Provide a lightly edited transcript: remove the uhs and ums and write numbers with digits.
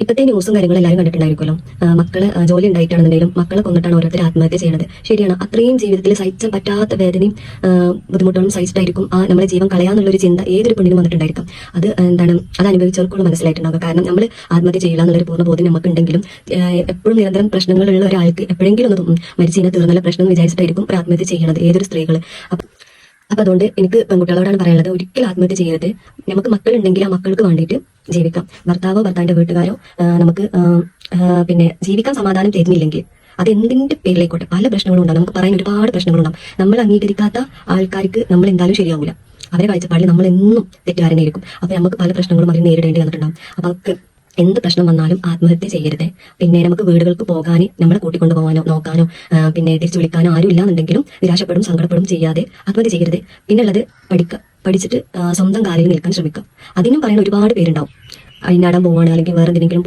ഇപ്പോഴത്തെ ന്യൂസും കാര്യങ്ങളും എല്ലാവരും കണ്ടിട്ടുണ്ടായിരിക്കുമല്ലോ. മക്കള് ജോലി ഉണ്ടായിട്ടാണെന്നുണ്ടെങ്കിലും മക്കളെ കൊന്നിട്ടാണ് ഓരോരുത്തർ ആത്മഹത്യ ചെയ്യുന്നത്. ശരിയാണ്, അത്രയും ജീവിതത്തിൽ സഹിക്കാൻ പറ്റാത്ത വേദനയും ബുദ്ധിമുട്ടുകളും സഹിച്ചിട്ടായിരിക്കും ആ നമ്മളെ ജീവൻ കളയാന്നുള്ളൊരു ചിന്ത ഏതൊരു പെണ്ണിനും വന്നിട്ടുണ്ടായിരിക്കും. അത് അത് അനുഭവിച്ചവർക്കുള്ള മനസ്സിലായിട്ടുണ്ടാവുക. കാരണം നമ്മൾ ആത്മഹത്യ ചെയ്യില്ല എന്നുള്ളൊരു പൂർണ്ണ ബോധ്യം നമുക്കുണ്ടെങ്കിലും എപ്പോഴും നിരന്തരം പ്രശ്നങ്ങളുള്ള ഒരാൾക്ക് എപ്പോഴെങ്കിലും ഒന്ന് മരിച്ചതിനെ തീർന്നുള്ള പ്രശ്നം വിചാരിച്ചിട്ടായിരിക്കും ഒരു ആത്മഹത്യ ചെയ്യണത് ഏതൊരു സ്ത്രീകൾ. അപ്പൊ അതുകൊണ്ട് എനിക്ക് പെൺകുട്ടികളോടാണ് പറയാനുള്ളത്, ഒരിക്കലും ആത്മഹത്യ ചെയ്യരുത്. നമുക്ക് മക്കളുണ്ടെങ്കിൽ ആ മക്കൾക്ക് വേണ്ടിയിട്ട് ജീവിക്കാം. ഭർത്താവിന്റെ വീട്ടുകാരോ നമുക്ക് പിന്നെ ജീവിക്കാൻ സമാധാനം തരുന്നില്ലെങ്കിൽ അത് എന്തിന്റെ പേരിലേക്കോട്ടെ പല പ്രശ്നങ്ങളും ഉണ്ടാകും. നമുക്ക് പറയാൻ ഒരുപാട് പ്രശ്നങ്ങളുണ്ടാകും. നമ്മൾ അംഗീകരിക്കാത്ത ആൾക്കാർക്ക് നമ്മൾ എന്തായാലും ശരിയാവില്ല. അവരെ കാഴ്ചപ്പാടിൽ നമ്മൾ എന്നും തെറ്റുകാരനായിരിക്കും. അപ്പൊ നമുക്ക് പല പ്രശ്നങ്ങളും അവർ നേരിടേണ്ടി വന്നിട്ടുണ്ടാകും. അപ്പൊ എന്ത് പ്രശ്നം വന്നാലും ആത്മഹത്യ ചെയ്യരുത്. പിന്നെ നമുക്ക് വീടുകൾക്ക് പോകാൻ നമ്മളെ കൂട്ടിക്കൊണ്ടു പോകാനോ നോക്കാനോ പിന്നെ തിരിച്ചു വിളിക്കാനോ ആരും ഇല്ലാന്നുണ്ടെങ്കിലും നിരാശപ്പെടും സങ്കടപ്പെടും ചെയ്യാതെ ആത്മഹത്യ ചെയ്യരുത്. പിന്നുള്ളത് പഠിച്ചിട്ട് സ്വന്തം കാലിൽ നിൽക്കാൻ ശ്രമിക്കുക. അതിനും പറയുന്ന ഒരുപാട് പേരുണ്ടാവും. അഴിഞ്ഞാടാൻ പോവാണ് അല്ലെങ്കിൽ വേറെ എന്തെങ്കിലും